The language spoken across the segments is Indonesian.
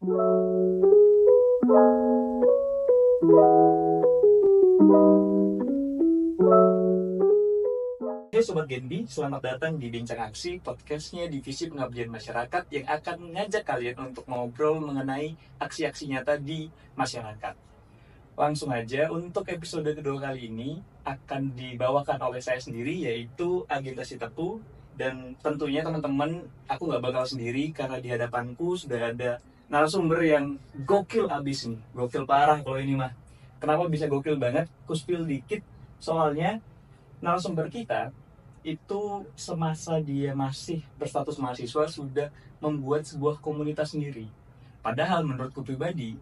Hai Sobat Genbi, selamat datang di Bincang Aksi, podcastnya Divisi Pengabdian Masyarakat yang akan mengajak kalian untuk ngobrol mengenai aksi-aksi nyata di masyarakat. Langsung aja, untuk episode kedua kali ini akan dibawakan oleh saya sendiri, yaitu Agenda Sitepu. Dan tentunya teman-teman, aku nggak bakal sendiri karena di hadapanku sudah ada narasumber yang gokil abis nih, gokil parah kalau ini mah. Kenapa bisa gokil banget? Aku spill dikit, soalnya narasumber kita itu semasa dia masih berstatus mahasiswa sudah membuat sebuah komunitas sendiri. Padahal menurutku pribadi,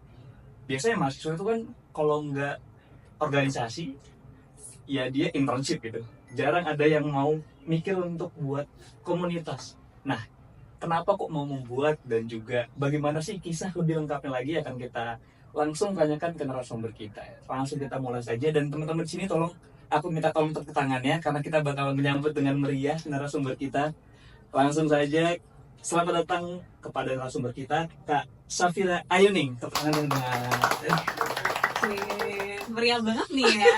biasanya mahasiswa itu kan kalau nggak organisasi, ya dia internship gitu. Jarang ada yang mau mikir untuk buat komunitas. Nah, kenapa kok mau membuat dan juga bagaimana sih kisah lebih lengkapnya lagi akan kita langsung tanyakan ke narasumber kita. Langsung kita mulai saja dan teman-teman di sini tolong aku minta tolong tepuk tangannya karena kita bakal menyambut dengan meriah narasumber kita. Langsung saja selamat datang kepada narasumber kita, Kak Safira Ayuning. Tepuk tangan dengan meriah banget nih ya.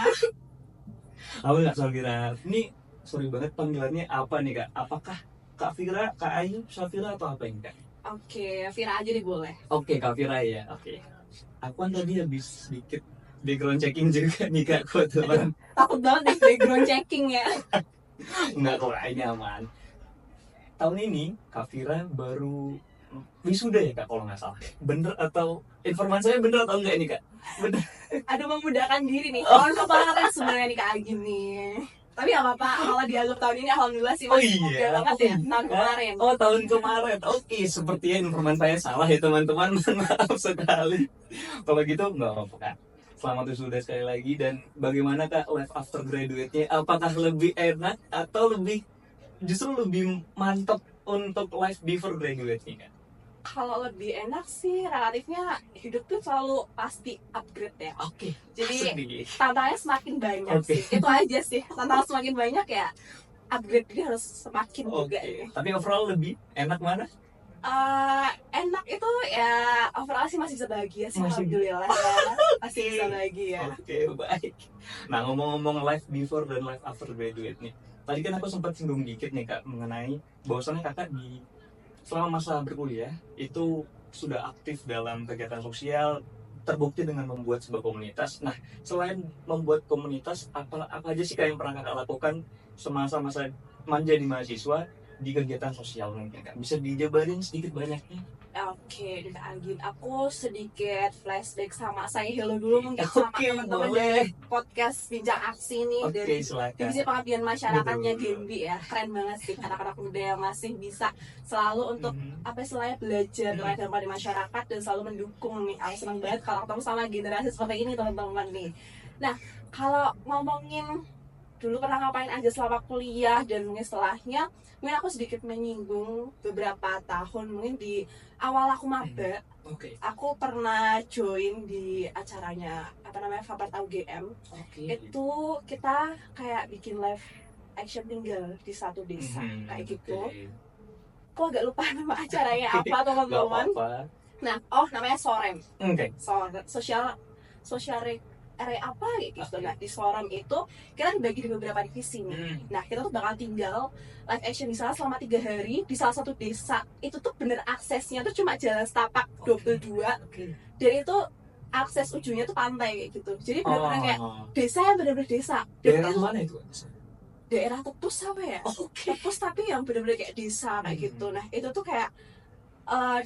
Halo Kak Safira. Ini sorry banget panggilannya apa nih Kak? Apakah Kak Fira, Kak Ayu, Safira atau apa ini Kak? Oke, Vira aja deh boleh. Oke, Kak Fira ya. Oke. Aku kan tadi habis sedikit background checking juga nih Kak kebetulan. Takut banget nih background checking ya. Enggak kok, ini aman. Tahun ini Kak Fira baru wisuda ya Kak kalau nggak salah. Bener atau informasi saya bener atau enggak ini Kak? Bener. Aduh, memudahkan diri nih. Tahun kemarin sebenarnya nih Kak Agim nih. Tapi gak apa-apa, kalau dianggap tahun ini alhamdulillah sih Oh masih muda iya, banget ya. Tahun kemarin. Oh tahun kemarin. Oke, sepertinya informasi saya salah ya teman-teman. Maaf sekali. Kalau gitu nggak apa-apa Kak. Selamat wisuda sekali lagi. Dan bagaimana Kak life after graduate-nya? Apakah lebih enak atau justru lebih mantap untuk life before graduate-nya Kak? Kalau lebih enak sih relatifnya hidup tuh selalu pasti upgrade ya. Oke. Jadi sedih. tantangannya semakin banyak Oke. sih. Itu aja sih. Tantangan semakin banyak ya, upgrade dia harus semakin juga Oke. ya. Tapi overall lebih enak mana? Enak itu ya, overall sih masih bisa bahagia sih, Masih. alhamdulillah ya. Masih bisa bahagia. Oke, baik. Nah, ngomong-ngomong life before dan life after graduate nih. Tadi kan aku sempat singgung dikit nih Kak mengenai bahwasannya Kakak selama masa berkuliah itu sudah aktif dalam kegiatan sosial, terbukti dengan membuat sebuah komunitas. Nah, selain membuat komunitas, apa aja sih Kak yang pernah Kakak lakukan semasa-masa menjadi mahasiswa di kegiatan sosial mungkin Kak? Bisa dijabarin sedikit banyaknya? Oke, Kak Agin, aku sedikit flashback sama saya hello dulu mungkin sama Oke, teman-teman boleh. dari podcast Bincang Aksi nih Oke, dari silakan. Divisi Pengabdian Masyarakatnya Betul. Genbi ya. Keren banget sih anak-anak muda yang masih bisa selalu untuk apa istilahnya belajar dengan di masyarakat dan selalu mendukung nih. Aku senang banget kalau ketemu sama generasi seperti ini teman-teman nih. Nah, kalau ngomongin dulu pernah ngapain aja selama kuliah dan mungkin setelahnya, mungkin aku sedikit menyinggung beberapa tahun mungkin di awal aku maba. Oke. Aku pernah join di acaranya apa namanya Fakultas UGM. Oke. Itu kita kayak bikin live action tinggal di satu desa kayak gitu. Kok agak lupa nama acaranya apa teman-teman. Nah, namanya Sorem. Oke. Social area apa gitu. Nah, di Sorem itu kita dibagi di beberapa divisi nih. Nah, kita tuh bakal tinggal live action di sana selama 3 hari di salah satu desa. Itu tuh bener aksesnya tuh cuma jalan setapak 22. Dan itu akses ujungnya tuh pantai kayak gitu. Jadi bener-bener kayak desa yang bener-bener desa. Daerah mana itu? Daerah Tepus apa ya? Tepus tapi yang bener-bener kayak desa kayak gitu. Nah, itu tuh kayak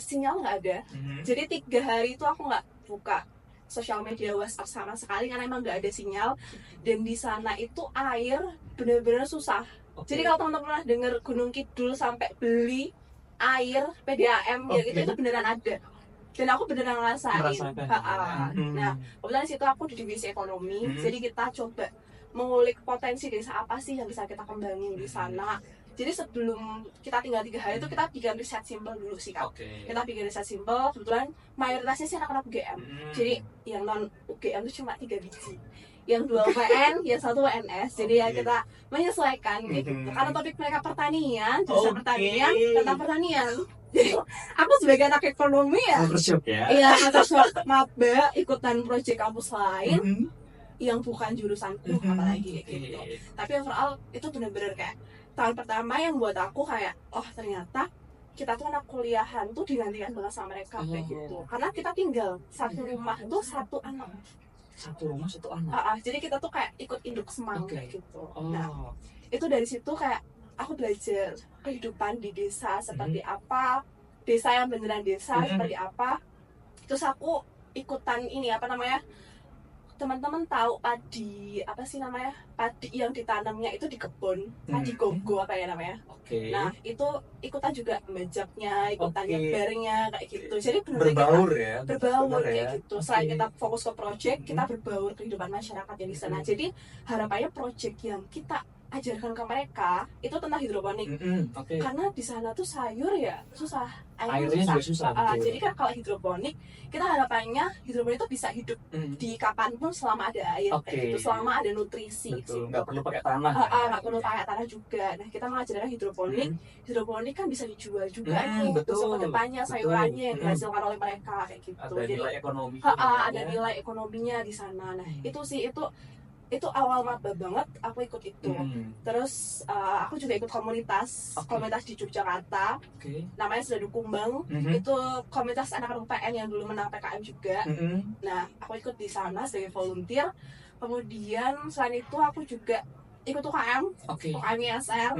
sinyal nggak ada. Jadi 3 hari itu aku nggak buka sosial media WhatsApp sama sekali karena emang nggak ada sinyal. Dan di sana itu air bener-bener susah. Jadi kalau teman-teman pernah dengar Gunung Kidul sampai beli air PDAM ya gitu, itu beneran ada. Dan aku beneran ngerasain. Nah, kebetulan situ aku di divisi ekonomi. Jadi kita coba mengulik potensi desa apa sih yang bisa kita kembangin di sana. Jadi sebelum kita tinggal 3 hari itu kita bikin riset simpel dulu sih Kak. Kita bikin riset simpel, kebetulan mayoritasnya sih anak-anak UGM. Jadi yang non UGM itu cuma 3 biji. yang 2 UPN, yang 1 WNS. Jadi ya kita menyesuaikan kayak gitu. Karena topik mereka pertanian, jurusan pertanian tentang pertanian. Jadi aku sebagai anak ekonomi ya, iya atas maba ikutan proyek kampus lain yang bukan jurusanku apalagi kayak gitu. Tapi overall itu benar-benar kayak tahun pertama yang buat aku kayak oh ternyata kita tuh anak kuliahan tuh digantikan banget sama mereka kayak gitu. Karena kita tinggal satu rumah tuh satu anak. Jadi kita tuh kayak ikut induk semang kayak gitu. Nah itu dari situ kayak aku belajar kehidupan di desa seperti apa, desa yang beneran desa seperti apa. Terus aku ikutan ini apa namanya, teman-teman tahu padi apa sih namanya, padi yang ditanamnya itu di kebun, padi gogo apa ya namanya. Nah itu ikutan juga menjaknya, ikutan nyebarnya kayak gitu. Jadi berbaur kayak gitu. Selain kita fokus ke project, kita berbaur kehidupan masyarakat yang di sana. Jadi harapannya project yang kita ajarkan ke mereka itu tentang hidroponik. Karena di sana tuh sayur ya susah, airnya juga susah. Jadi kan kalau hidroponik kita harapannya hidroponik itu bisa hidup di kapanpun selama ada air, gitu, selama ada nutrisi. Nggak perlu pakai tanah. Nggak perlu pakai tanah juga. Nah kita mengajarkan hidroponik. Hidroponik kan bisa dijual juga nih untuk kedepannya sayurannya yang dihasilkan oleh mereka kayak gitu. Ada nilai ekonomi. Ada nilai ekonominya di sana. Nah itu awal maba banget aku ikut itu. Terus aku juga ikut komunitas di Yogyakarta, namanya Sedadu Kumbang. Itu komunitas anak-anak UPN yang dulu menang PKM juga. Nah aku ikut di sana sebagai volunteer. Kemudian selain itu aku juga ikut UKM, UKM ISR.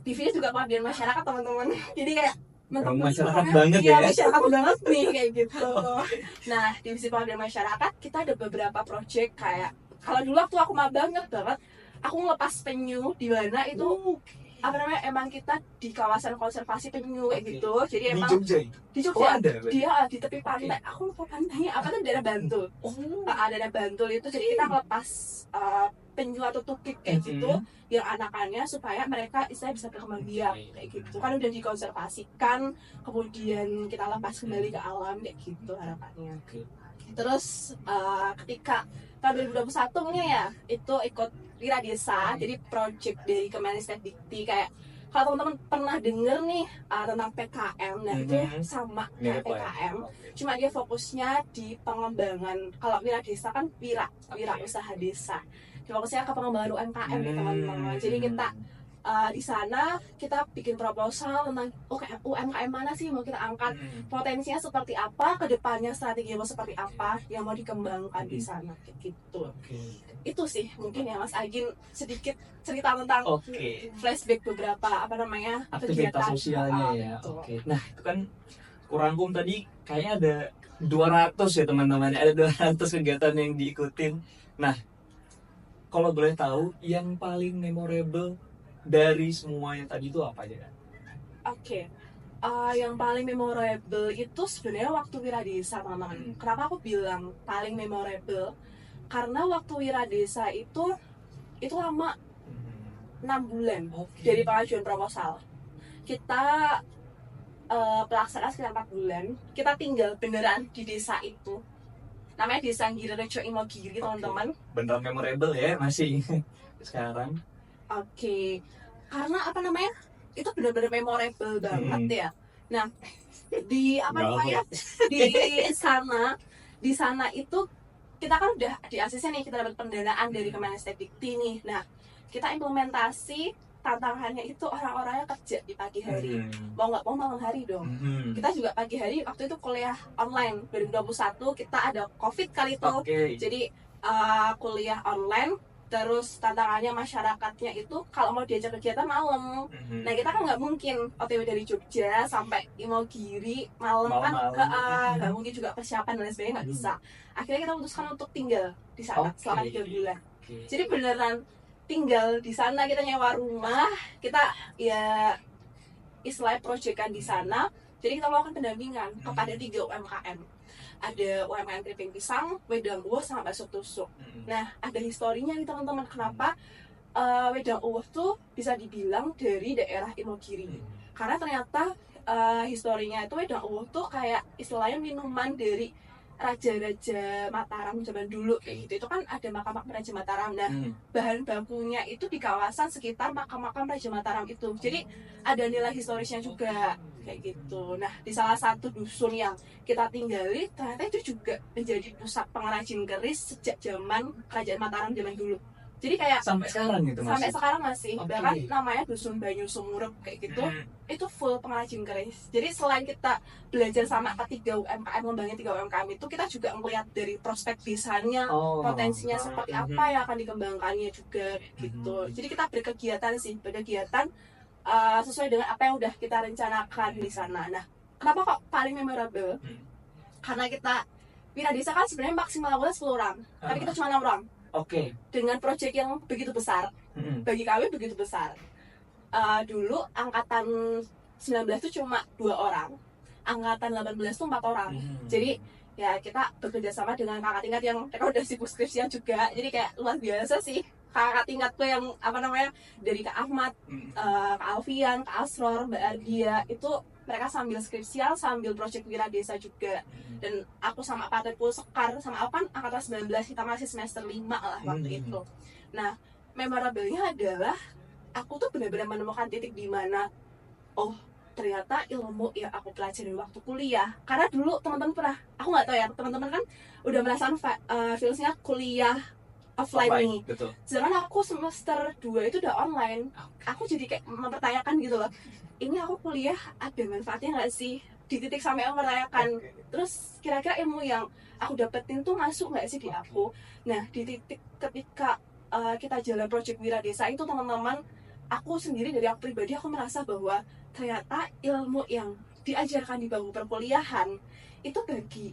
Divisi juga pengabdian masyarakat teman-teman. Jadi kayak masyarakat banget ya, masyarakat banget nih kayak gitu. Nah divisi pengabdian masyarakat kita ada beberapa project kayak kalau dulu waktu aku maba banget, aku ngelepas penyu di mana itu apa namanya, emang kita di kawasan konservasi penyu kayak gitu. Jadi emang di Jogja dia di tepi pantai. Aku lupa pantainya apa tuh, daerah Bantul. Daerah Bantul itu jadi kita ngelepas penyu atau tukik kayak gitu yang anakannya supaya mereka istilahnya bisa berkembang biak kayak gitu. Kan udah dikonservasikan, kemudian kita lepas kembali ke alam kayak gitu harapannya. Terus ketika tahun 2021 ya itu ikut Wira Desa, jadi project dari Kemenristek Dikti. Kayak kalau teman-teman pernah denger nih tentang PKM, nah itu sama kayak PKM, cuma dia fokusnya di pengembangan. Kalau Wira Desa kan wira usaha desa, fokusnya ke pengembangan UMKM nih teman-teman. Jadi kita di sana kita bikin proposal tentang UMKM mana sih mau kita angkat, potensinya seperti apa, kedepannya strategi mau seperti apa yang mau dikembangkan di sana gitu. Itu sih mungkin ya Mas Agin sedikit cerita tentang flashback beberapa apa namanya aktivitas sosialnya ya. Nah itu kan kurangkum tadi kayaknya ada 200 ya teman-teman, ada 200 kegiatan yang diikutin. Nah kalau boleh tahu yang paling memorable dari semua yang tadi itu apa aja? Yang paling memorable itu sebenarnya waktu Wira Desa teman-teman. Kenapa aku bilang paling memorable? Karena waktu Wira Desa itu lama, 6 bulan dari pengajuan proposal. Kita pelaksanaan sekitar 4 bulan. Kita tinggal beneran di desa itu. Namanya Desa Girerejo Imogiri teman-teman. Beneran memorable ya masih sekarang. Karena apa namanya itu benar-benar memorable banget ya. Nah di sana itu kita kan udah di ACC nih, kita dapat pendanaan dari Kemenristek Dikti nih. Nah kita implementasi, tantangannya itu orang-orangnya kerja di pagi hari, mau nggak mau malam hari dong. Kita juga pagi hari waktu itu kuliah online 2021, kita ada COVID kali itu. Jadi kuliah online. Terus tantangannya masyarakatnya itu kalau mau diajak kegiatan malam. Nah kita kan nggak mungkin OTW dari Jogja sampai Imogiri malam kan, nggak mungkin juga persiapan dan lain sebagainya, nggak bisa. Akhirnya kita memutuskan untuk tinggal di sana selama 3 bulan. Jadi beneran tinggal di sana, kita nyewa rumah, kita ya istilahnya proyekan di sana. Jadi kita melakukan pendampingan kepada 3 UMKM. Ada UMKM keripik pisang, wedang uwuh, sama bakso tusuk. Nah, ada historinya nih teman-teman, kenapa wedang uwuh tuh bisa dibilang dari daerah Imogiri. Karena ternyata historinya itu wedang uwuh tuh kayak istilahnya minuman dari raja-raja Mataram zaman dulu kayak gitu. Itu kan ada makam-makam Raja Mataram. Nah, bahan bakunya itu di kawasan sekitar makam-makam Raja Mataram itu. Jadi ada nilai historisnya juga kayak gitu. Nah, di salah satu dusun yang kita tinggali ternyata itu juga menjadi pusat pengrajin keris sejak zaman Kerajaan Mataram zaman dulu. Jadi kayak sampai sekarang gitu masih? Sampai sekarang masih. Okay. Bahkan namanya Dusun Banyu Sumurup kayak gitu. Itu full pengrajin keris. Jadi selain kita belajar sama ketiga UMKM, ngembangin 3 UMKM itu, kita juga melihat dari prospek desanya, potensinya seperti apa yang akan dikembangkannya juga gitu. Jadi kita berkegiatan sesuai dengan apa yang udah kita rencanakan di sana. Nah, kenapa kok paling memorable? Karena kita Wiradesa kan sebenarnya maksimal 10 orang, tapi kita cuma 6 orang. Oke. Dengan proyek yang begitu besar, bagi kami begitu besar. Dulu angkatan 19 itu cuma 2 orang, angkatan 18 itu 4 orang. Jadi ya kita bekerja sama dengan kakak tingkat yang mereka udah sibuk skripsian juga. Jadi kayak luar biasa sih kakak tingkatku yang dari Kak Ahmad, Kak Alfian, Kak Asror, Mbak Ardia itu mereka sambil skripsial, sambil proyek Wiradesa juga. Dan aku sama partnerku Sekar, sama aku kan angkatan 19, kita masih semester 5 lah waktu itu. Nah, memorable-nya adalah aku tuh benar-benar menemukan titik di mana ternyata ilmu yang aku pelajari waktu kuliah. Karena dulu teman-teman pernah, aku nggak tahu ya, teman-teman kan udah merasakan feelsnya kuliah offline nih. Betul. Sedangkan aku semester 2 itu udah online. Aku jadi kayak mempertanyakan gitu loh, ini aku kuliah ada manfaatnya nggak sih? Di titik sampai aku mempertanyakan, terus kira-kira ilmu yang aku dapetin tuh masuk nggak sih di aku? Nah, di titik ketika kita jalan project Wiradesa itu teman-teman, aku sendiri dari aku pribadi, aku merasa bahwa ternyata ilmu yang diajarkan di bangku perkuliahan itu bagi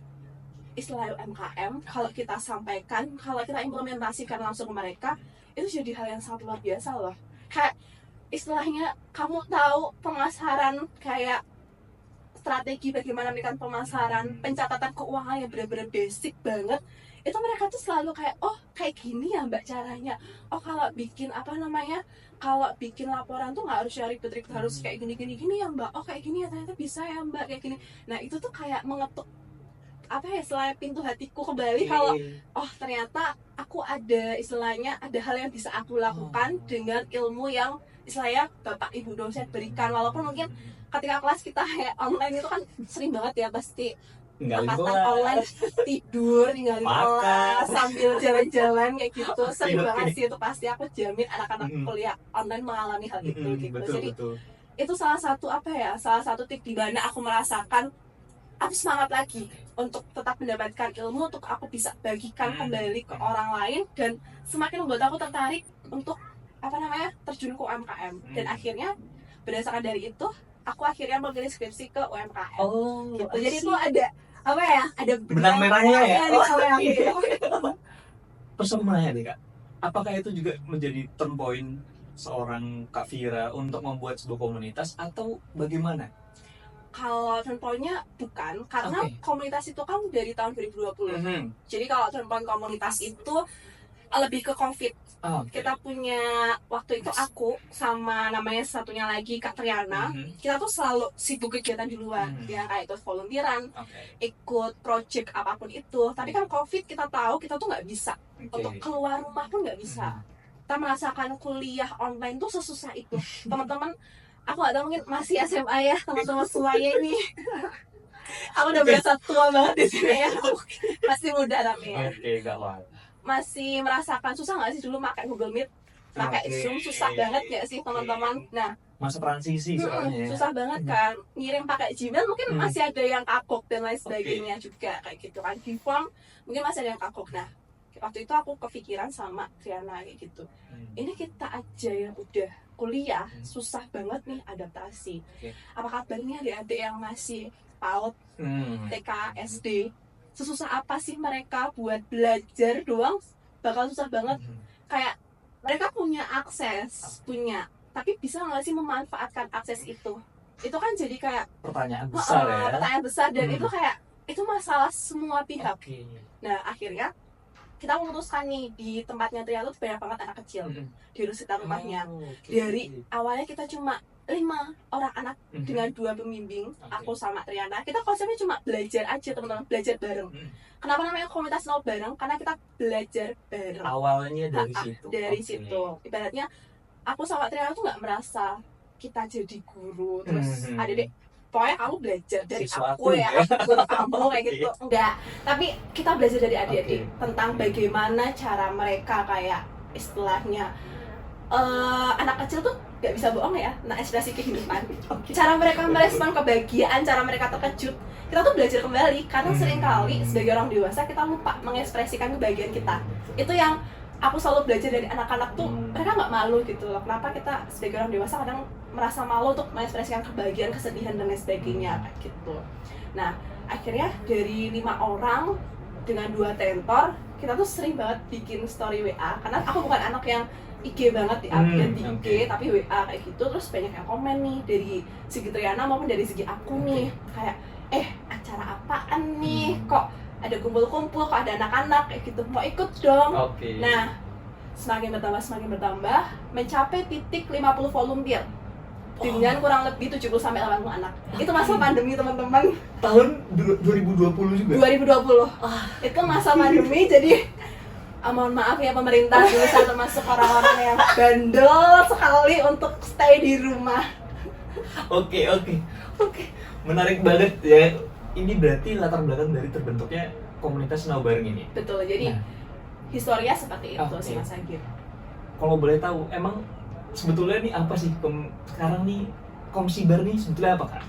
istilah UMKM, kalau kita sampaikan, kalau kita implementasikan langsung ke mereka, itu jadi hal yang sangat luar biasa loh. Kayak istilahnya kamu tahu pemasaran, kayak strategi bagaimana memberikan pemasaran, pencatatan keuangan yang benar-benar basic banget, itu mereka tuh selalu kayak, kayak gini ya mbak caranya, kalau bikin kalau bikin laporan tuh nggak harus ribet-ribet, harus kayak gini ya mbak, kayak gini ya ternyata bisa ya mbak, kayak gini. Nah itu tuh kayak mengetuk selain pintu hatiku kembali, kalau ternyata aku ada hal yang bisa aku lakukan dengan ilmu yang istilahnya bapak ibu dosen berikan. Walaupun mungkin ketika kelas kita online itu kan sering banget ya, pasti angkatan online tidur, ninggalin kelas sambil jalan-jalan kayak gitu, sering banget sih itu. Pasti aku jamin anak-anak kuliah online mengalami hal itu gitu. Jadi itu salah satu titik di mana aku merasakan aku semangat lagi untuk tetap mendapatkan ilmu, untuk aku bisa bagikan kembali ke orang lain, dan semakin membuat aku tertarik untuk terjun ke UMKM. Dan akhirnya berdasarkan dari itu, aku akhirnya memilih skripsi ke UMKM. Gitu. Jadi itu ada benang merahnya ya. Terus aku mau nanya nih Kak, apakah itu juga menjadi turn point seorang Kak Vira untuk membuat sebuah komunitas atau bagaimana? Kalau turn point-nya bukan, karena komunitas itu kan dari tahun 2020. Jadi kalau turn point komunitas itu lebih ke COVID. Kita punya waktu itu aku sama namanya satunya lagi Kak Triana, kita tuh selalu sibuk kegiatan di luar, ya kayak ikut volunteeran, ikut project apapun itu. Tapi kan COVID, kita tahu kita tuh nggak bisa untuk keluar rumah pun nggak bisa. Kita merasakan kuliah online tuh sesusah itu, teman-teman. Aku gak tahu, mungkin masih SMA ya teman-teman semuanya ini. Aku udah berasa tua banget di sini ya. Masih muda tapi ya. Masih merasakan susah nggak sih dulu pakai Google Meet, pakai Zoom, susah banget nggak sih teman-teman? Nah, masa transisi soalnya. Susah banget kan. Ngirim pakai Gmail mungkin masih ada yang kagok dan lain sebagainya juga kayak gitu kan. Di form mungkin masih ada yang kagok. Nah, waktu itu aku kepikiran sama Triana kayak gitu. Ini kita aja yang udah kuliah susah banget nih adaptasi. Apa kabarnya adik-adik yang masih PAUD, TK, SD? Sesusah apa sih mereka buat belajar doang? Bakal susah banget. Kayak mereka punya akses, tapi bisa nggak sih memanfaatkan akses itu? Itu kan jadi kayak pertanyaan besar ya. Pertanyaan besar, dan itu kayak itu masalah semua pihak. Nah akhirnya kita memutuskan nih, di tempatnya Triana tuh banyak banget anak kecil di sekitar rumahnya. Dari awalnya kita cuma 5 orang anak dengan 2 pembimbing, aku sama Triana. Kita konsepnya cuma belajar aja teman-teman, belajar bareng. Kenapa namanya komunitas nol bareng? Karena kita belajar bareng. Awalnya dari situ. Dari situ. Ibaratnya aku sama Triana tuh nggak merasa kita jadi guru terus ada deh pokoknya kamu belajar dari aku ya, aku kamu kayak gitu. Enggak, tapi kita belajar dari adik-adik tentang bagaimana cara mereka kayak istilahnya anak kecil tuh gak bisa bohong ya, nah ekspresi kehidupan. Cara mereka merespon kebahagiaan, cara mereka terkejut, kita tuh belajar kembali. Karena seringkali sebagai orang dewasa kita lupa mengekspresikan kebahagiaan kita. Itu yang aku selalu belajar dari anak-anak tuh, mereka nggak malu gitu loh. Kenapa kita sebagai orang dewasa kadang merasa malu untuk mengekspresikan kebahagiaan, kesedihan dan lain sebagainya kayak gitu. Nah akhirnya dari 5 orang dengan 2 tentor, kita tuh sering banget bikin story WA. Karena aku bukan anak yang IG banget di update di IG, tapi WA kayak gitu. Terus banyak yang komen nih dari segi Triana maupun dari segi aku nih, kayak acara apaan nih, kok ada kumpul-kumpul, kok ada anak-anak kayak gitu, mau ikut dong. Nah semakin bertambah mencapai titik 50 volunteer dengan kurang lebih 70-80 anak. Itu masa pandemi teman-teman, tahun 2020 juga? 2020 itu masa pandemi. Jadi mohon maaf ya pemerintah, dulu saya termasuk orang-orang yang bandel sekali untuk stay di rumah. Oke. Menarik banget ya. Ini berarti latar belakang dari terbentuknya komunitas Nau Bareng ini. Betul, jadi historia seperti itu sih Mas Agir. Kalau boleh tahu, emang sebetulnya nih apa sih sekarang nih Komsibar nih sebetulnya apa Kak?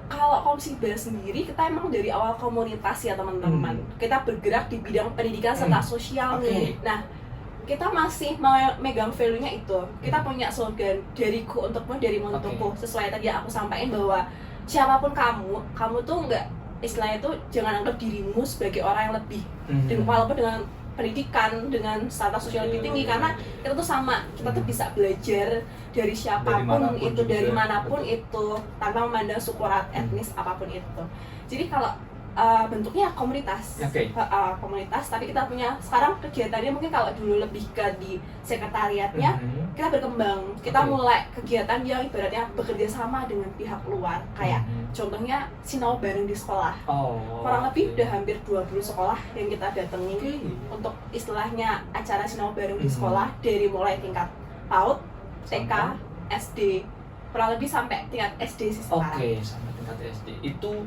Kalau Komsibar sendiri kita emang dari awal komunitas ya teman-teman. Kita bergerak di bidang pendidikan serta sosial nih. Nah kita masih megang value-nya itu. Kita punya slogan dariku untukmu, darimu untukku. Sesuai tadi aku sampaikan bahwa siapapun kamu tuh nggak, istilahnya tuh jangan anggap dirimu sebagai orang yang lebih. Walaupun dengan pendidikan, dengan status sosial lebih tinggi, karena kita tuh sama, kita tuh bisa belajar dari siapapun itu, dari manapun itu, tanpa memandang suku, ras, etnis apapun itu. Jadi kalau bentuknya komunitas, komunitas, tapi kita punya sekarang kegiatannya mungkin kalau dulu lebih ke di sekretariatnya, kita berkembang, kita mulai kegiatan yang ibaratnya bekerja sama dengan pihak luar, kayak contohnya Sinau Bareng di sekolah. Kurang lebih udah hampir 20 sekolah yang kita datangi untuk istilahnya acara Sinau Bareng di sekolah, dari mulai tingkat PAUD, TK, SD, kurang lebih sampai tingkat SD sih sekarang. Sampai tingkat SD. Itu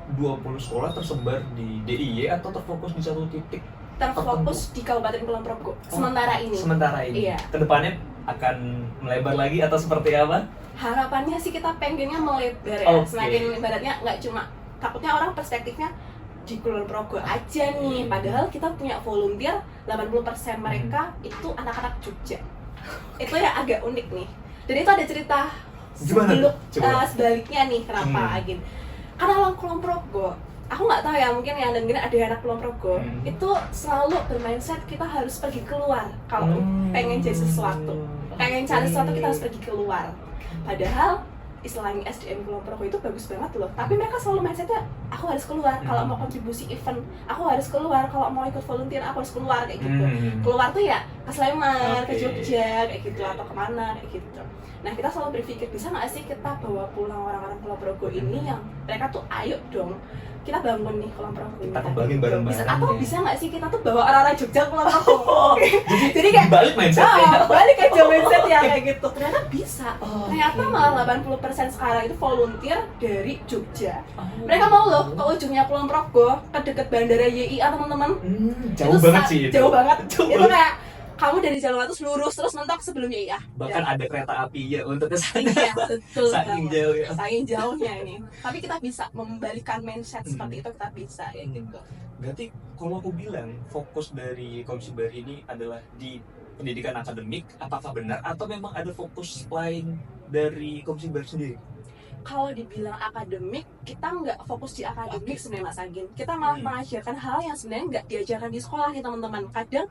20 sekolah tersebar di DIY atau terfokus di satu titik? Terfokus di Kabupaten Kulon Progo sementara ini. Iya. Kedepannya akan melebar lagi atau seperti apa? Harapannya sih kita pengennya melebar ya. Semakin ibaratnya nggak cuma, takutnya orang perspektifnya di Kulon Progo aja nih, padahal kita punya volunteer 80% mereka itu anak-anak Jogja. Itu yang agak unik nih. Dan itu ada cerita sebaliknya nih, kenapa Agin? Karena orang Kulon Progo, aku nggak tahu ya, mungkin yang dengerin ada anak Kulon Progo, itu selalu bermindset kita harus pergi keluar kalau pengen jadi sesuatu, pengen cari sesuatu kita harus pergi keluar. Padahal istilahnya SDM Kulon Progo itu bagus banget loh, tapi mereka selalu mindsetnya aku harus keluar kalau mau kontribusi event, aku harus keluar kalau mau ikut volunteer, aku harus keluar kayak gitu. Keluar tuh ya ke Sleman, ke Jogja kayak gitu, atau kemana kayak gitu. Nah kita selalu berpikir, bisa nggak sih kita bawa pulang orang-orang Kulon Progo ini yang mereka tuh ayo dong kita bangun nih Kulon Progo ini, kita kembangin bareng-bareng. Atau bisa nggak sih kita tuh bawa orang-orang Jogja Kulon Progo? Jadi kayak balik mindsetnya. Balik aja mindset ya kayak gitu. Ternyata bisa. Ternyata malah 80% sekarang itu volunteer dari Jogja. Mereka mau loh ke ujungnya Kulon Progo, ke deket bandara YIA teman-teman. Jauh banget sih itu. Jauh banget. Itu kayak kamu dari Jalan Watus lurus terus mentok sebelum YIA. Bahkan ada kereta api ya untuk ke sana. Iya, betul. Saking jauh ya. Saking jauhnya ini. Tapi kita bisa membalikan mindset seperti itu, kita bisa ya gitu. Berarti kalau aku bilang fokus dari Komsibar ini adalah di pendidikan akademik, apakah benar atau memang ada fokus lain dari Komsibar sendiri? Kalau dibilang akademik, kita nggak fokus di akademik sebenarnya Mas Agin. Kita malah mengajarkan hal yang sebenarnya nggak diajarkan di sekolah nih teman-teman. Kadang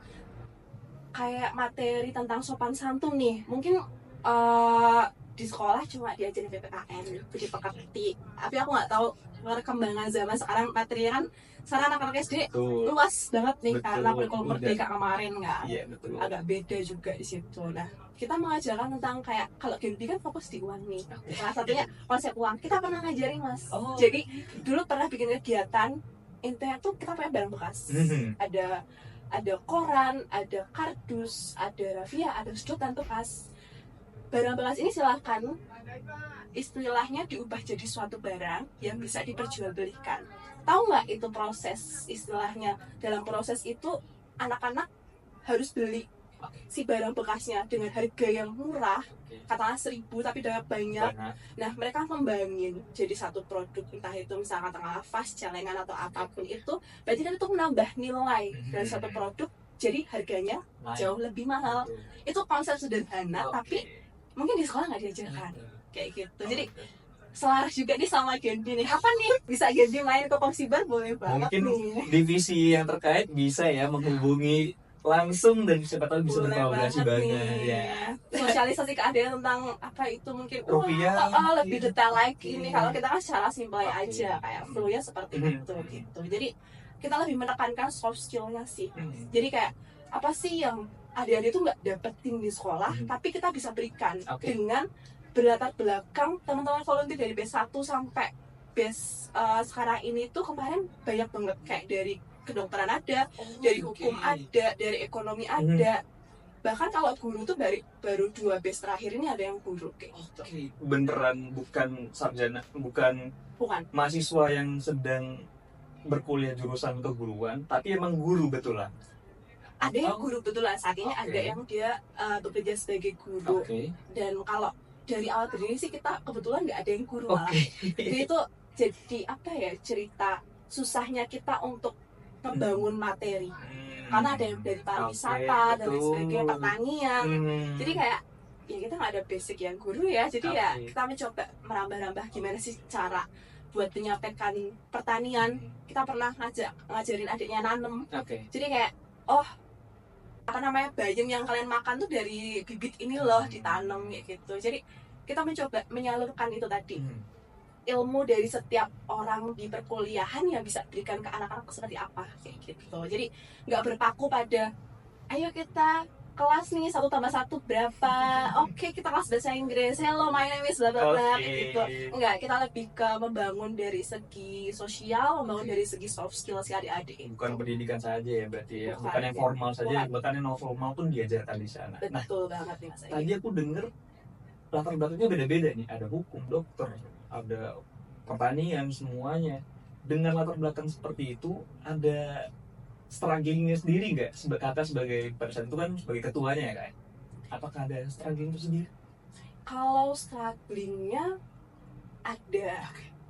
kayak materi tentang sopan santun nih, mungkin di sekolah cuma diajarin PPKN, jadi pekerti. Tapi aku nggak tahu perkembangan zaman sekarang, materinya kan sekarang anak-anak SD Betul. luas banget nih, Betul. karena kurikulum Udah. merdeka kemarin kan. Iya, betul. Agak beda juga di situ. Nah, kita mengajarkan tentang kayak kalau Gen B kan fokus di uang nih. Salah satunya konsep uang. Kita pernah ngajarin, Mas. Oh. Jadi dulu pernah bikin kegiatan, intinya tuh kita punya barang bekas. Ada koran, ada kardus, ada rafia, ada sedotan bekas. Barang bekas ini silahkan istilahnya diubah jadi suatu barang yang bisa diperjualbelikan. Tahu nggak itu proses istilahnya? Dalam proses itu anak-anak harus beli si barang bekasnya dengan harga yang murah, katakanlah 1.000 tapi dapat banyak. Nah, mereka membangin jadi satu produk, entah itu misalnya katakanlah vas, celengan atau apapun itu, berarti kan itu menambah nilai dari satu produk, jadi harganya jauh lebih mahal. Itu konsep sederhana, tapi mungkin di sekolah nggak diajarkan kayak gitu. Jadi selaras juga nih sama Gen B nih. Kapan nih bisa Gen B main ke Komsibar? Boleh banget. Mungkin nih divisi yang terkait bisa ya menghubungi langsung dan siapa tahu bisa berkolaborasi banget ya. Sosialisasi keadaan tentang apa itu mungkin rupiah lebih detail lagi ini. Kalau kita kan secara simpel aja kayak flow-nya seperti itu gitu. Jadi kita lebih menekankan soft skill-nya sih. Jadi kayak apa sih yang adik-adik itu nggak dapetin di sekolah, tapi kita bisa berikan dengan berlatar belakang teman-teman volunteer dari B1 sampai base sekarang ini tuh kemarin banyak banget kayak dari kedokteran ada, dari hukum ada, dari ekonomi ada. Bahkan kalau guru tuh baru 2 base terakhir ini ada yang guru kayak gitu. Beneran bukan sarjana, bukan mahasiswa yang sedang berkuliah jurusan keguruan, tapi emang guru betulan. Ada yang guru betulan, saat ini ada yang dia bekerja sebagai guru. Dan kalau dari awal berdiri sih kita kebetulan nggak ada yang guru malah. Jadi itu jadi apa ya, cerita susahnya kita untuk membangun materi. Karena ada yang dari pariwisata dan lain sebagainya, pertanian. Jadi kayak ya kita nggak ada basic yang guru ya. Jadi ya kita mencoba merambah-rambah gimana sih cara buat menyampaikan pertanian. Kita pernah ngajarin adiknya nanem. Jadi kayak apa namanya, bayam yang kalian makan tuh dari bibit ini loh, ditanam kayak gitu. Jadi kita mencoba menyalurkan itu tadi, ilmu dari setiap orang di perkuliahan yang bisa berikan ke anak-anak seperti apa kayak gitu. Jadi nggak berpaku pada ayo kita kelas nih 1 tambah 1 berapa, oke kita kelas bahasa Inggris, hello my name is bla bla bla gitu. Enggak, kita lebih ke membangun dari segi sosial, membangun dari segi soft skill si adik-adik. Bukan pendidikan saja ya berarti ya, bukan yang formal saja, bahkan yang non formal pun diajarkan di sana. Betul banget nih Mas. Tadi aku denger latar belakangnya beda-beda nih, ada hukum, dokter, ada pertanian, semuanya. Dengan latar belakang seperti itu, ada strugglingnya sendiri nggak? Kata sebagai person itu kan sebagai ketuanya ya kan? Apakah ada struggling itu sendiri? Kalau strugglingnya ada,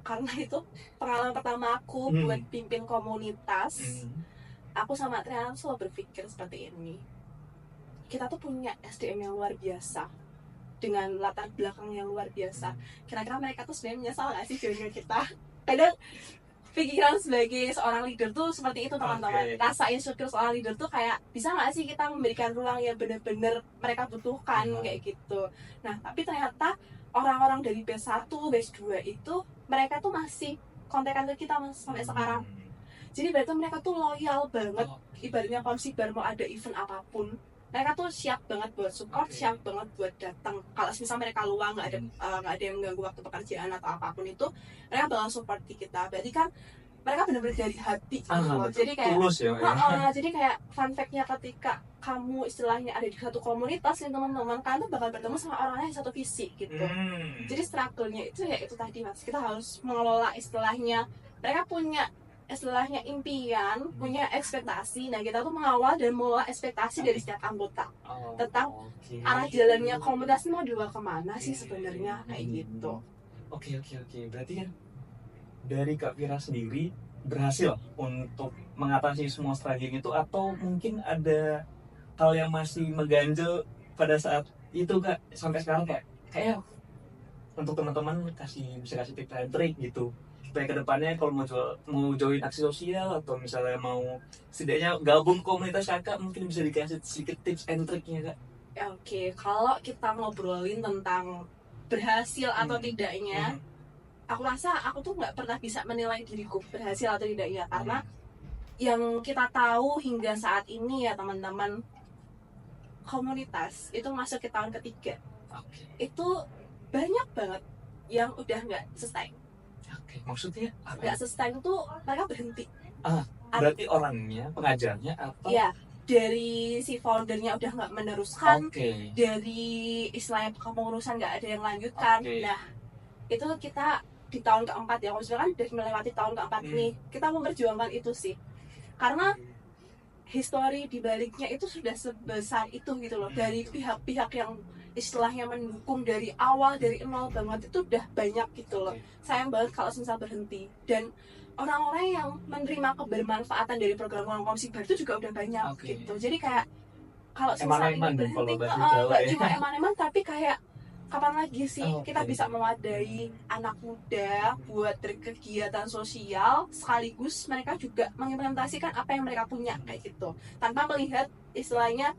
karena itu pengalaman pertama aku buat pimpin komunitas. Aku sama Triana selalu berpikir seperti ini, kita tuh punya SDM yang luar biasa, dengan latar belakang yang luar biasa. Kira-kira mereka tuh sebenarnya menyesal nggak sih join kita? Kadang pikiran sebagai seorang leader tuh seperti itu teman-teman. Rasa insecure seorang leader tuh kayak bisa nggak sih kita memberikan ruang yang benar-benar mereka butuhkan kayak gitu. Nah tapi ternyata orang-orang dari base 1, base 2 itu mereka tuh masih kontekan ke kita sampai sekarang. Jadi berarti mereka tuh loyal banget. Ibaratnya Komsibar mau ada event apapun, mereka tuh siap banget buat support, siap banget buat datang. Kalau misalnya mereka luang, nggak ada yang mengganggu waktu pekerjaan atau apapun itu, mereka bakal support di kita. Berarti kan mereka benar-benar dari hati gitu. Jadi kayak tulus ya. Jadi kayak fun fact-nya, ketika kamu istilahnya ada di satu komunitas yang teman-teman kalian tuh bakal bertemu sama orangnya yang satu visi gitu. Jadi struggle-nya itu ya itu tadi Mas, kita harus mengelola istilahnya, mereka punya istilahnya impian, punya ekspektasi. Nah kita tuh mengawal dan mengelola ekspektasi dari setiap anggota tentang arah jalannya komunitas mau dibawa kemana sih sebenarnya kayak gitu. Oke. Berarti kan dari Kak Vira sendiri berhasil untuk mengatasi semua struggling itu, atau mungkin ada hal yang masih mengganjal pada saat itu Kak, sampai sekarang kayak untuk teman-teman bisa kasih tips and trick gitu supaya kedepannya kalau mau join aksi sosial atau misalnya mau setidaknya gabung komunitas Kakak, mungkin bisa dikasih sedikit tips and tricknya Kak. Oke, kalau kita ngobrolin tentang berhasil atau tidaknya, aku rasa aku tuh nggak pernah bisa menilai diriku berhasil atau tidaknya, karena yang kita tahu hingga saat ini ya teman-teman, komunitas itu masuk ke tahun ketiga. Itu banyak banget yang udah nggak sustain. Maksudnya apa? Nggak sustain tuh mereka berhenti. Berarti orangnya, pengajarnya apa? Iya, dari si foundernya udah nggak meneruskan, dari istilahnya kepengurusan nggak ada yang lanjutkan. Nah, itu kita di tahun keempat ya, maksudnya kan udah melewati tahun keempat nih, kita memperjuangkan itu sih, karena histori di baliknya itu sudah sebesar itu gitu loh, dari pihak-pihak yang istilahnya mendukung dari awal, dari nol banget, itu udah banyak gitu loh. Sayang banget kalau misal berhenti. Dan orang-orang yang menerima kebermanfaatan dari program Komsibar itu juga udah banyak gitu. Jadi kayak kalau misal ini berhenti, nggak cuma eman-eman, tapi kayak kapan lagi sih kita bisa mewadai anak muda buat berkegiatan sosial sekaligus mereka juga mengimplementasikan apa yang mereka punya kayak gitu, tanpa melihat istilahnya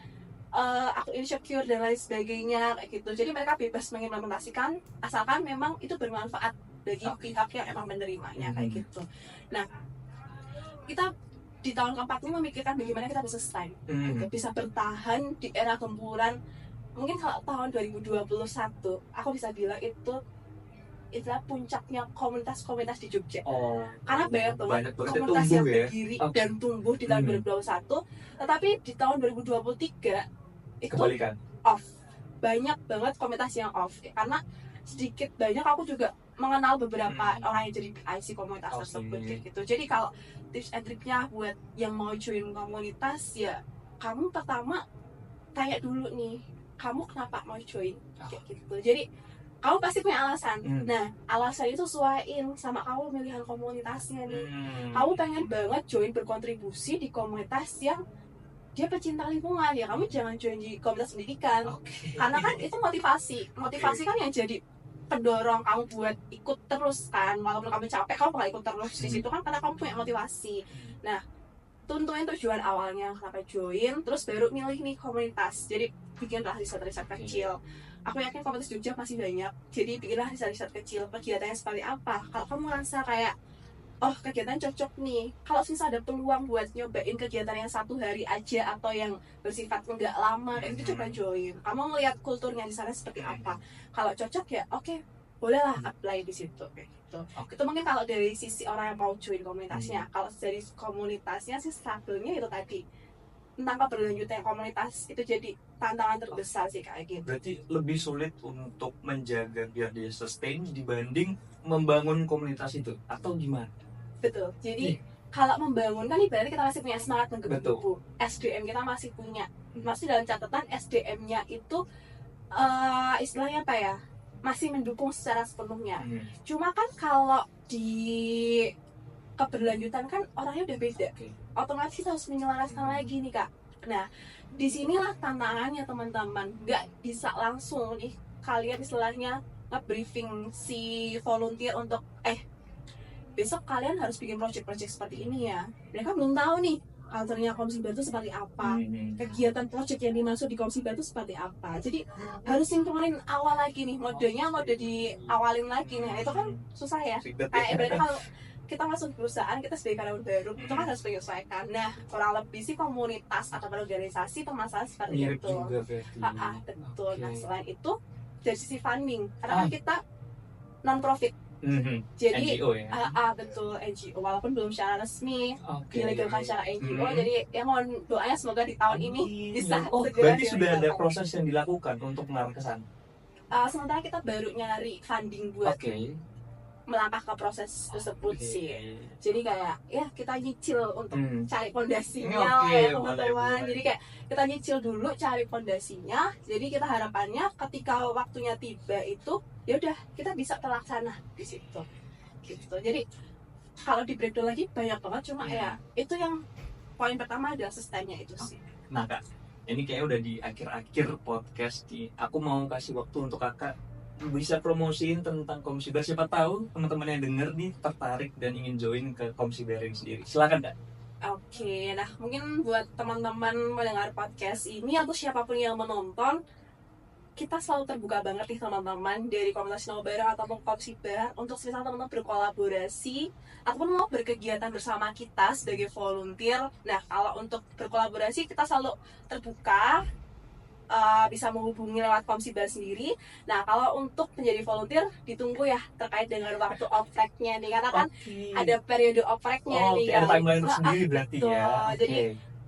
aku insecure dan lain sebagainya kayak gitu. Jadi mereka bebas mengimplementasikan asalkan memang itu bermanfaat bagi pihak yang emang menerimanya kayak gitu. Nah, kita di tahun keempat ini memikirkan bagaimana kita bisa sustain, gitu, bisa bertahan di era gempuran. Mungkin kalau tahun 2021 aku bisa bilang itulah puncaknya komunitas-komunitas di Jogja. Karena banyak banget komunitas yang berdiri dan tumbuh di tahun 2021. Tetapi di tahun 2023 itu kebalikan, off. Banyak banget komunitas yang off. Karena sedikit banyak aku juga mengenal beberapa orang yang jadi IC komunitas tersebut gitu. Jadi kalau tips and triknya buat yang mau join komunitas, ya kamu pertama tanya dulu nih, kamu kenapa mau join kayak gitu. Jadi kamu pasti punya alasan. Nah, alasan itu sesuaiin sama kamu pemilihan komunitasnya nih. Kamu pengen banget join berkontribusi di komunitas yang dia pecinta lingkungan, ya kamu jangan join di komunitas pendidikan. Karena kan itu motivasi kan yang jadi pendorong kamu buat ikut terus kan. Walaupun kamu capek, kamu bakal ikut terus di situ kan karena kamu punya motivasi. Nah, tentuin tujuan awalnya kenapa join, terus baru milih nih komunitas. Jadi bikinlah riset-riset kecil. Aku yakin komunitas Jogja masih banyak, jadi bikinlah riset-riset kecil, kegiatannya seperti apa. Kalau kamu ngerasa kayak kegiatan cocok nih, kalau misalnya ada peluang buat nyobain kegiatan yang 1 hari aja atau yang bersifat enggak lama, itu coba join. Kamu ngeliat kulturnya di sana seperti apa. Kalau cocok ya bolehlah apply di situ kayak gitu. Itu mungkin kalau dari sisi orang yang mau join komunitasnya. Kalau dari komunitasnya sih struggle-nya itu tadi, tentang keberlanjutan komunitas itu jadi tantangan terbesar sih kayak gitu. Berarti lebih sulit untuk menjaga biar dia sustain dibanding membangun komunitas itu, atau gimana? Betul. Jadi kalau membangun kan ibaratnya kita masih punya semangat menggebu-gebu, SDM kita masih punya, masih dalam catatan SDM-nya itu istilahnya apa ya, masih mendukung secara sepenuhnya. Cuma kan kalau di keberlanjutan kan orangnya udah beda, otomatis harus menyelaraskan lagi nih Kak. Nah, disinilah tantangannya teman-teman. Nggak bisa langsung nih kalian istilahnya nge-briefing si volunteer untuk besok kalian harus bikin project-project seperti ini ya. Mereka belum tahu nih culture-nya Komsibar itu seperti apa, kegiatan project yang dimaksud di Komsibar itu seperti apa. Jadi harus sinkronin awal lagi nih, modenya mode diawalin lagi. Nah itu kan susah ya. Kayak berarti kalau kita masuk perusahaan, kita sebagai karyawan baru itu kan harus menyesuaikan. Nah kurang lebih sih komunitas atau organisasi permasalahan seperti itu. Betul. Nah selain itu dari sisi funding, karena kan kita non-profit. Jadi NGO ya? Betul, NGO, walaupun belum secara resmi dilegalkan secara NGO. Jadi ya mohon doanya semoga di tahun ini bisa berarti sudah ada proses yang dilakukan untuk mengarah ke sana? Sementara kita baru nyari funding buat melangkah ke proses tersebut sih. Jadi kayak ya kita nyicil untuk cari fondasinya ya teman-teman. Jadi kayak kita nyicil dulu cari fondasinya. Jadi kita harapannya ketika waktunya tiba itu ya udah kita bisa terlaksana di situ. Gitu. Jadi kalau di breakdown lagi banyak banget, cuma ya itu yang poin pertama adalah sustainnya itu sih. Nah Kak, ini kayak udah di akhir-akhir podcast nih. Aku mau kasih waktu untuk Kakak bisa promosiin tentang Komsibar. Siapa tahu teman-teman yang denger nih tertarik dan ingin join ke Komsibar ini sendiri. Silakan Kak. Oke, nah mungkin buat teman-teman mendengar podcast ini atau siapapun yang menonton, kita selalu terbuka banget nih teman-teman dari komunitas Sinau Bareng ataupun Kopsibar untuk misal teman-teman berkolaborasi ataupun mau berkegiatan bersama kita sebagai volunteer. Nah, kalau untuk berkolaborasi kita selalu terbuka, bisa menghubungi lewat Kopsibar sendiri. Nah, kalau untuk menjadi volunteer ditunggu ya terkait dengan waktu oprek-nya nih, karena kan ada periode oprek-nya nih. Ada timeline sendiri berarti ya. Jadi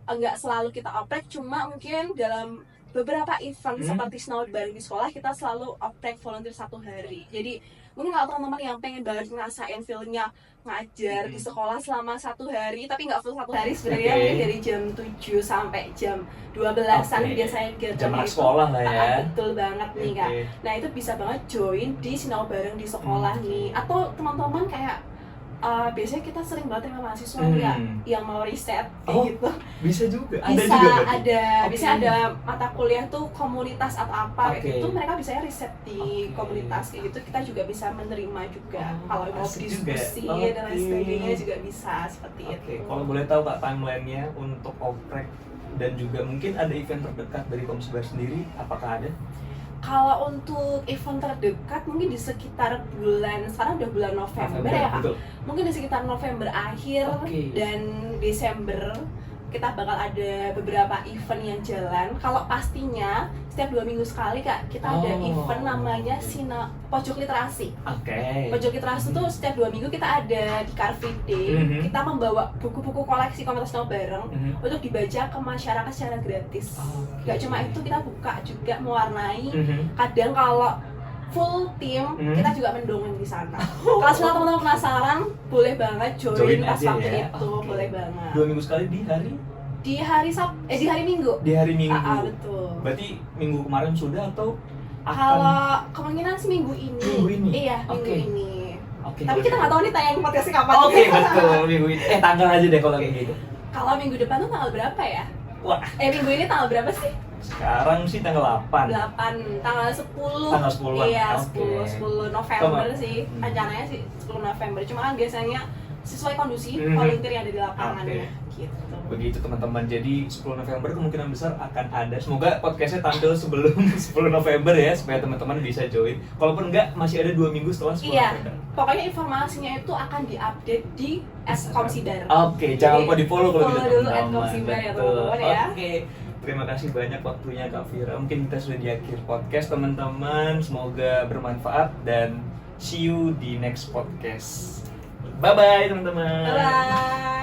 enggak selalu kita oprek, cuma mungkin dalam beberapa event seperti Sinau Bareng di sekolah kita selalu oprek volunteer 1 hari. Jadi mungkin kalau teman-teman yang pengen banget ngerasain feel-nya ngajar di sekolah selama 1 hari, tapi nggak full 1 hari sebenarnya, mungkin dari jam 7 sampai jam 12-an biasanya jam anak sekolah lah ya. Betul banget nih Kak. Nah itu bisa banget join di Sinau Bareng di sekolah nih. Atau teman-teman kayak biasanya kita sering banget terima mahasiswa ya yang mau riset kayak gitu. Bisa juga. Bisa ada mata kuliah tuh komunitas atau apa kayak gitu, mereka bisa riset di komunitas kayak gitu. Kita juga bisa menerima juga kalau mau diskusi dan lain sebagainya juga bisa seperti itu. Kalau boleh tahu Kak timelinenya untuk oprek dan juga mungkin ada event terdekat dari Kopsibar sendiri, apakah ada? Kalau untuk event terdekat mungkin di sekitar sekarang udah bulan November ya Kak. Betul. Mungkin di sekitar November akhir dan Desember kita bakal ada beberapa event yang jalan. Kalau pastinya setiap 2 minggu sekali Kak, kita ada event namanya Pojok Literasi. Pojok Literasi tuh setiap 2 minggu kita ada di Car Free Day. Kita membawa buku-buku koleksi komunitas Sinau Bareng untuk dibaca ke masyarakat secara gratis. Gak cuma itu, kita buka juga mewarnai. Kadang kalau full tim kita juga mendongeng di sana. Kalau semua teman-teman penasaran, boleh banget join pas waktu itu, boleh banget. 2 minggu sekali di hari? Di hari Minggu. Di hari Minggu. Betul. Berarti minggu kemarin sudah atau kalau kemungkinan sih minggu ini. Iya, minggu ini. Tapi kita nggak tahu nih tayang podcastnya kapan. Betul, minggu ini. Tanggal aja deh kalau kayak gitu. Kalau minggu depan tuh tanggal berapa ya? Wah. Minggu ini tanggal berapa sih? Sekarang sih tanggal 8. Tanggal 10. Tanggal 10-an. Iya, 10 November sih. Rencananya sih 10 November. Cuma kan biasanya sesuai kondisi volunteer yang ada di lapangan gitu. Begitu teman-teman. Jadi 10 November kemungkinan besar akan ada. Semoga podcastnya tampil sebelum 10 November ya, supaya teman-teman bisa join. Kalaupun enggak, masih ada 2 minggu setelah 10 November. Pokoknya informasinya itu akan diupdate di @Kopsibar. Jangan lupa di-follow kalau gitu. Follow dulu @Kopsibar ya teman-teman ya. Terima kasih banyak waktunya Kak Vira. Mungkin kita sudah di akhir podcast teman-teman. Semoga bermanfaat dan see you di next podcast. Bye-bye teman-teman. Bye.